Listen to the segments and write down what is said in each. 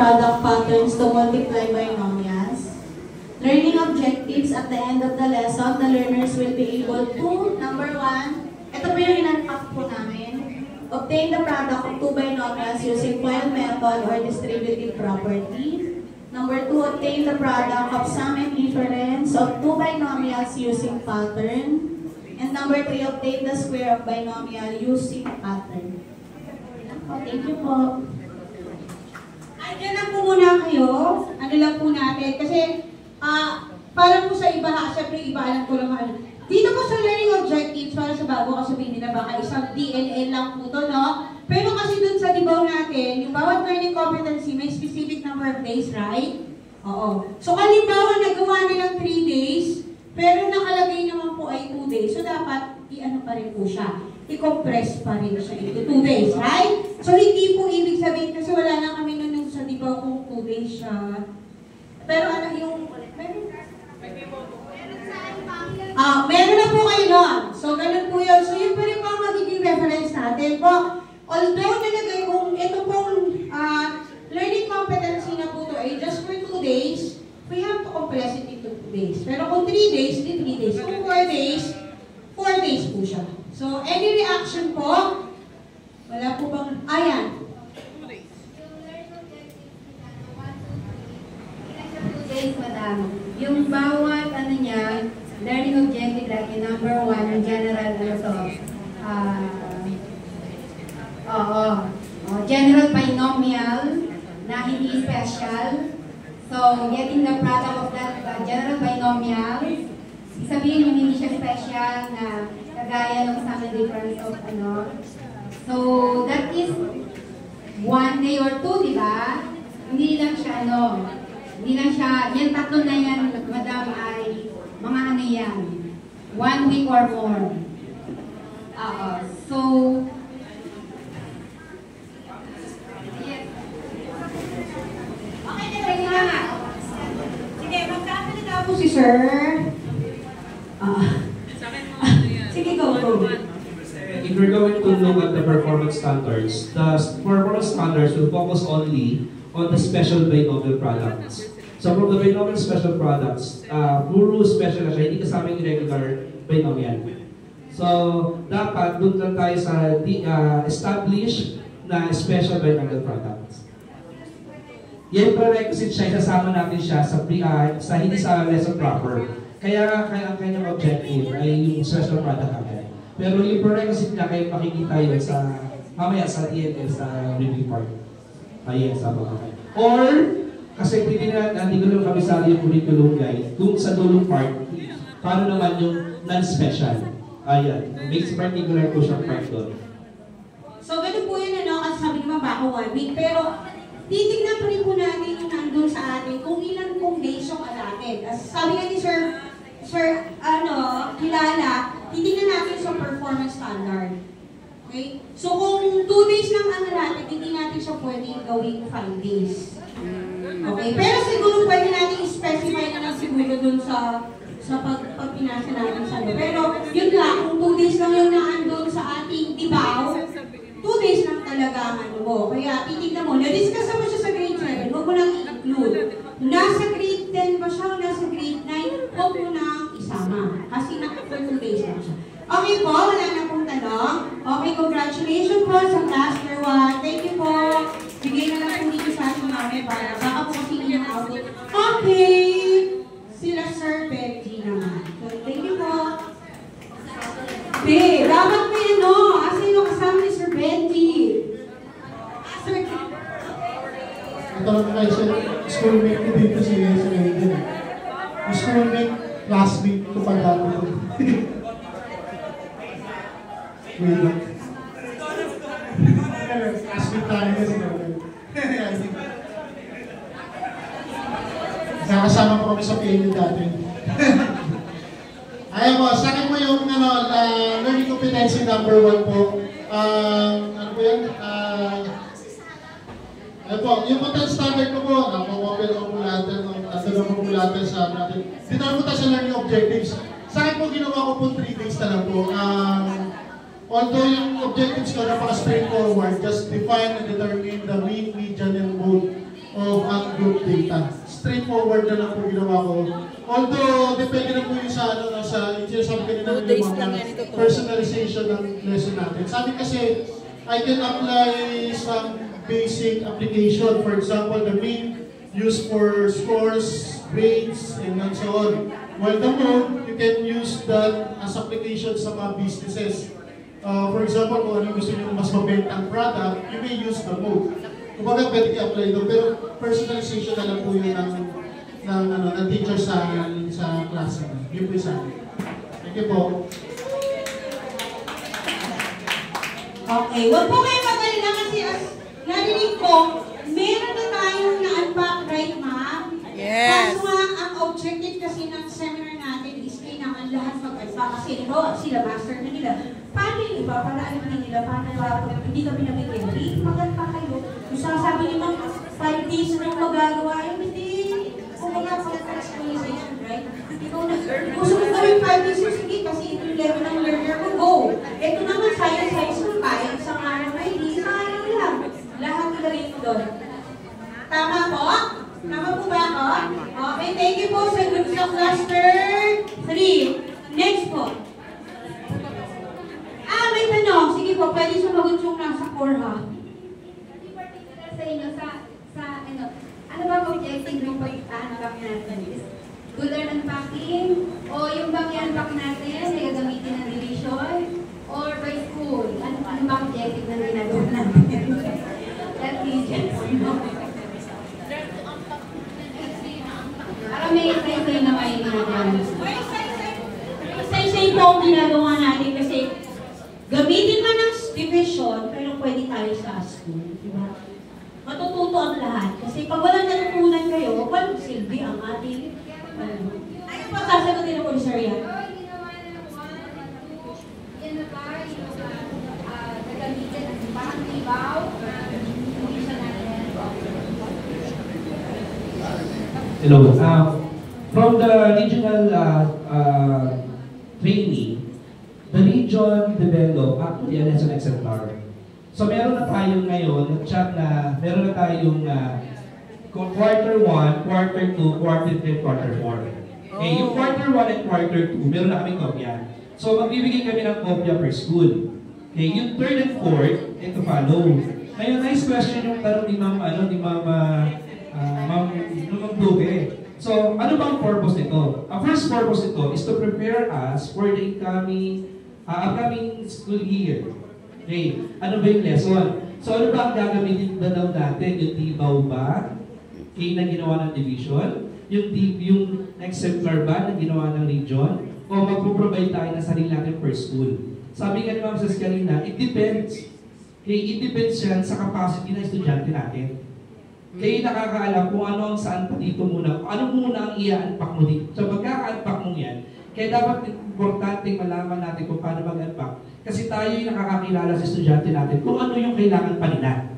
product patterns to multiply binomials. Learning objectives at the end of the lesson, the learners will be able to, number 1, ito po yung in-unpack po namin, obtain the product of two binomials using FOIL method or distributive property. Number 2, obtain the product of sum and difference of two binomials using pattern. And number 3, obtain the square of binomial using pattern. Thank you po. Ay, dyan lang po muna kayo. Ano lang po natin. Kasi, para po sa iba, syempre iba alam ko lang. Dito po sa learning objectives, para sa bago kasi sabihin nila baka isang DNL lang po to, no? Pero kasi dun sa dibaw natin, yung bawat learning competency may specific number of days, right? Oo. So, halimbawa, nagawa nilang 3 days, pero nakalagay naman po ay 2 days. So, dapat, i-ano pa rin po siya. I-compress pa rin siya into 2 days, right? So, hindi po ibig sabihin, kasi wala na kami nun sa dibaw kung 2 days siya. Pero ano yung... meron na po kayo nun. So, ganun po yun. So, yun pa rin po ang magiging reference natin po. Although, nalagay kung ito pong learning competency na po ito ay just for 2 days, we have to compress it into 2 days. Pero kung 3 days, di 3 days. Kung 4 days, 4 days po siya. So, any reaction po? Wala po bang... Ayan. Yes, madam. Yung bawat ano niya, learning objective like number 1, yung general general binomial na hindi special. So, getting the product of that general binomial, sabihin yung hindi siya special na kagaya ng sum and difference of ano. So, that is 1 day or 2, di ba? Hindi lang siya ano. Hindi lang siya, yan tatlo na yan, madam, ay mga ano yan, 1 week or more. So, yes. Okay, ready na nga. Sige, magkakalit po si sir. Sige, go. If we're going to look at the performance standards, the performance standards will focus only on the special binomial products. So from the binomial special products, puro special na siya, hindi kasama yung regular binomial. So dapat doon lang tayo sa establish na special binomial products. Yan prerequisite siya, isasama natin siya sa hindi sa lesson proper. Kaya ang kanyang objective ay yung special product agad. Pero yung prerequisite niya, kayo makikita yun sa mamaya sa ENL sa review part. Yes, or, kasi hindi ko lang kabisali yung curriculum guide, kung sa dulong part, paano naman yung non-special. Ayan, makes particular po siyang part doon. So, ganun po yun, ano, kasi sabi naman baka 1 week, pero titignan pa rin po natin yung nandun sa atin kung ilan pong days yung allotted. As sabi nga ni Sir, kilala, titignan natin sa performance standard. Okay? So, kung 2 days lang ang allotted, hindi natin siya pwedeng gawing 5 days. Okay? Pero siguro pwede natin i-specify na lang siguro dun sa pagpinasa natin sa ano. Pero, yun lang, kung 2 days lang yung naandun sa ating dibaw, 2 days lang talaga ang ano mo. Kaya, titignan mo, na-discuss mo siya sa grade 7, huwag mo nang i-include. Nasa grade 10 ba siya o nasa grade 9, huwag mo nang isama. Kasi for 2 days lang siya. Okay po, wala na pong tanong. Okay, congratulations po sa class year 1. Thank you po. Bigay na lang po dito sa ating namin para baka po kasi yung output. Okay! Sila Sir Benji naman. So, thank you po. Hey, dapat may ano, asa yung kasama ni Sir Benji? Sir, ito lang kayo sa schoolmate ko dito si Aiden. Yung schoolmate, classmate ko pala ako. Wait lang. Classmate tayo kasi nakasama ko kami sa PNU dati. Ayaw mo, sa akin mo yung learning competency number 1 po. Ano po yan? Ano po, yung content standard ko po, napamobile kumulater sa natin. Dito na po tayo sa learning objectives. Sa akin po, ginawa ko po 3 days na lang po. Although yung objectives ko napaka-straightforward, just define and determine the mean, median, and mode of ungroup data. Straightforward na lang po ginawa ko. Although, depende na po yung sa, ano, sa sabi kanina yung mga personalization ng lesson natin. Sabi kasi, I can apply some basic application. For example, the main used for scores, grades, and so on. While the mode, you can use that as application sa mga businesses. For example, kung ano gusto nyo mas mabentang product, you may use the mode. Kumbaga, pwede i-apply ito, pero personalization na lang po yun ng teacher sa klase. Yun po isa. Thank you po. Okay, wag po kayo magalala kasi as narinig ko, meron na tayong na-unpack, right, ma'am? Yes. Kaso nga, ang objective kasi ng seminar natin is kailangan lahat mag-unpack kasi sila master na nila. Paano yung iba? Para alam na nila, paano hindi kami nabigyan? Mag-unpack kayo. Yung sasabi niyo, 5 days na magagawa, hindi. Kung mga personalization, right? Gusto mo gawin 5 days, sige, kasi ito yung level ng learner ko, go. Ito naman, science high school pa, isang araw na hindi, sayang lang. Lahat ilagay mo doon. Tama po? Tama po ba ako? Okay, thank you po sa group sa cluster 3. Next po. May tanong. Sige po, pwede sumagot yung nasa core ha. Sa inyo, ano ba ang objective ng pag-unpack natin? Good unpacking? O yung bang i-unpack natin ay gagamitin ng division? Or by school? Ano ba ang objective ng ginagawa natin? That regions. Para may say na may ginagawa. Say po ang ginagawa natin kasi gamitin man ng division, pero pwede tayo sa school. Diba? Matututo ang lahat. Kasi pag walang natutunan kayo, walang silbi ang ating ano pa sasagutin ako ni Sir Yan? Yan na ba yung gagamitin ng parang libaw? Hello. From the regional training, the region developed actually a lesson exemplar. So meron na tayong ngayon, chat na meron na tayong quarter 1, quarter 2, quarter 3, quarter 4. Okay, yung quarter 1 and quarter 2, meron na kaming kopya. So magbibigay kami ng kopya per school. Okay, yung third and fourth, ito follow. Ngayon, nice question yung tanong ni Ma'am Duque. So, ano bang purpose nito? Ang first purpose nito is to prepare us for the upcoming school year. Okay, ano ba yung lesson? So, ano ba ang gagamitin na daw natin? Yung tibaw ba? Okay, na ginawa ng division? Yung exemplar ba na ginawa ng region? O magpo-provide tayo na sarili natin per school? Sabi nga ni Ma'am Cez kanina, it depends. Okay, it depends yan sa capacity ng estudyante natin. Kayo nakakaalam kung ano ang saan pa dito muna, ano muna ang i-unpack mo dito. So magkaka-unpack mo yan, kaya dapat importante malaman natin kung paano mag-unpack. Kasi tayo yung nakakakilala sa estudyante natin kung ano yung kailangan pa nila.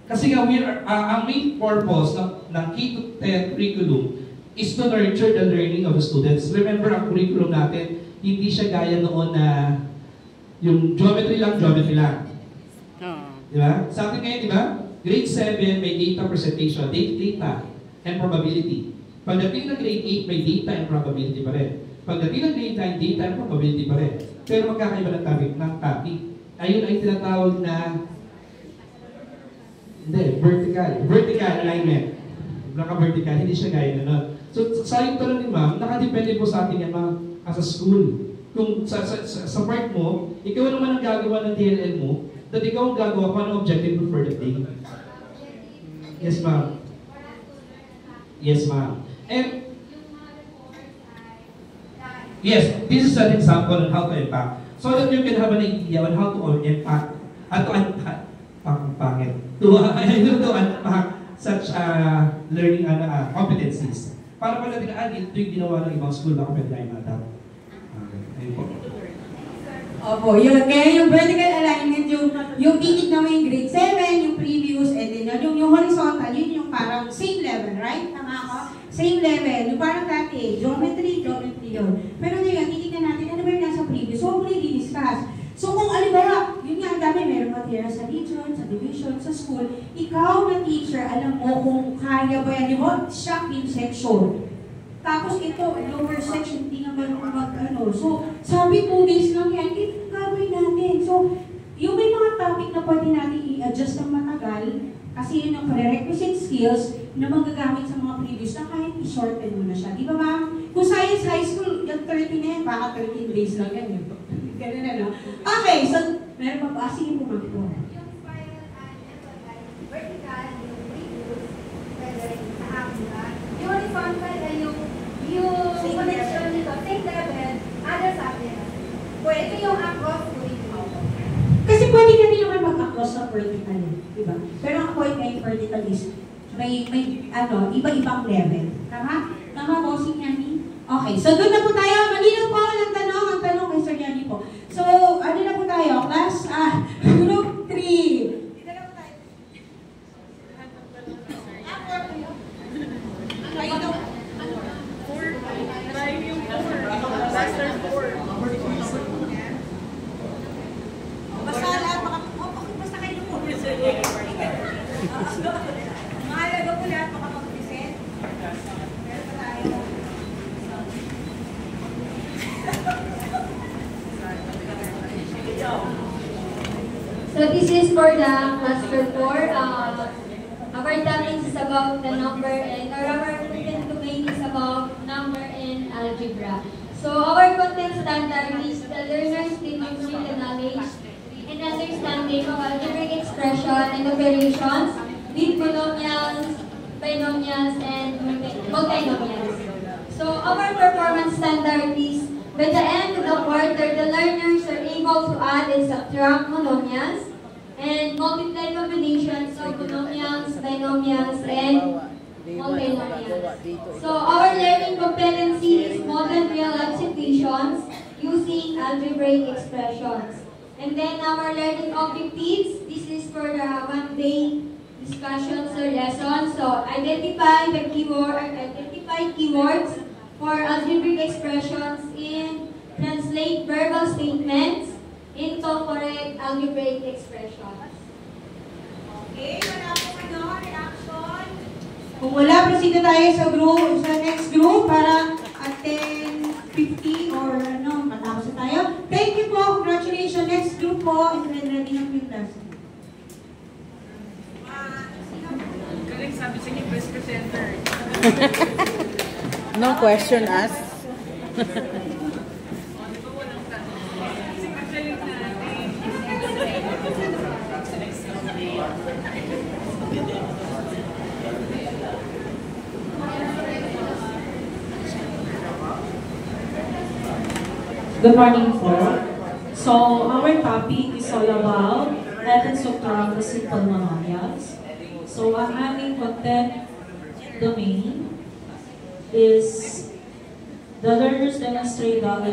Kasi nga, ang main purpose ng K-10 curriculum is to nurture the learning of the students. Remember, ang curriculum natin, hindi siya gaya noon na yung geometry lang. Diba? Sa atin ngayon, diba? Grade 7, may data presentation, data and probability. Pagdating ng grade 8, may data and probability pa rin. Pagdating ng grade 9, data and probability pa rin. Pero magkakaiba ng topic. Ayun ay tinatawag na vertical alignment. Naka-vertical, hindi siya gaya na nun. So, sa yung tanong ni Ma'am, nakadepende po sa atin yan, Ma'am, as a school. Kung sa part mo, ikaw naman ang gagawa ng DLL mo, that ikaw ang gagawa kung anong objective mo for the day. Yes, ma'am. Yes, ma'am. And, yes, this is an example on how to impact. So that you can have an idea on how to impact, to unpack such learning competencies. Para pala ito yung ginawa ng ibang school, baka pwede tayo mataw. Ayun po. Opo, yun. Kaya yung vertical alignment, yung titignan mo yung grade 7, yung previous, and then yung horizontal, yun yung parang same level, right? Tama ako? Same level. Yung parang dati, geometry yun. Pero ngayon, titignan natin, ano ba yung nasa previous? So, huwag mo i-discuss. So, kung alimbawa, yun nga, ang dami, meron material sa region, sa division, sa school, ikaw na teacher, alam mo kung kaya ba yan. Di ba? Shock in section. Tapos ito, lower section, hindi naman mag-ano. So, sabi 2 days lang yan, ito gagawin natin. So, yung may mga topic na pwede natin i-adjust ng matagal, kasi yun ang prerequisite skills na magagamit sa mga previous na kahit i-shorten mo na siya. Di ba ma'am? Kung science high school, yung 30 na yan, baka 13 days lang yan. Ganun na, no? Okay, so, meron pa ba? Sige po ma'am po. Yung connection nito, same level, other subject. Pwede yung across curriculum. Kasi pwede ka din naman mag-across sa vertical, di ba? Pero ang point ngayon vertical is may iba-ibang level. Tama? Tama po, si Yani? Okay, so doon na po tayo. Malinaw po ang tanong. Ang tanong kay Sir Yani po. So, ano na po tayo? Class, group 3. Dito na po tayo. Kayo daw. Basta lahat, basta kayo po. Mahalaga po lahat makapag-present. Meron pa tayo. So this is for the cluster 4. Our topic is about the number and our content domain is about number and algebra. So our content standard is the learners demonstrate the knowledge and understanding of algebraic expression and operations with monomials, binomials, and multinomials. So our performance standard is by the end of the quarter, the learners are able to add and subtract monomials and multiply combinations of monomials, binomials, and multinomials. So our learning competency is modern real-life situations using algebraic expressions. And then our learning objectives, this is for the one-day discussions or lessons. So identify keywords for algebraic expressions and translate verbal statements into correct algebraic expressions. Okay, wala po reaction. Kung wala, proceed na tayo sa next group para at 10:50 or matapos na tayo. Thank you po, congratulations. Next group po, and then ready na po yung class. Galing sabi sa inyo, best presenter. No question asked. Good morning po. So, our topic is all about methods of drawing the simple monomials. So, ang aming content domain is the learners demonstrate the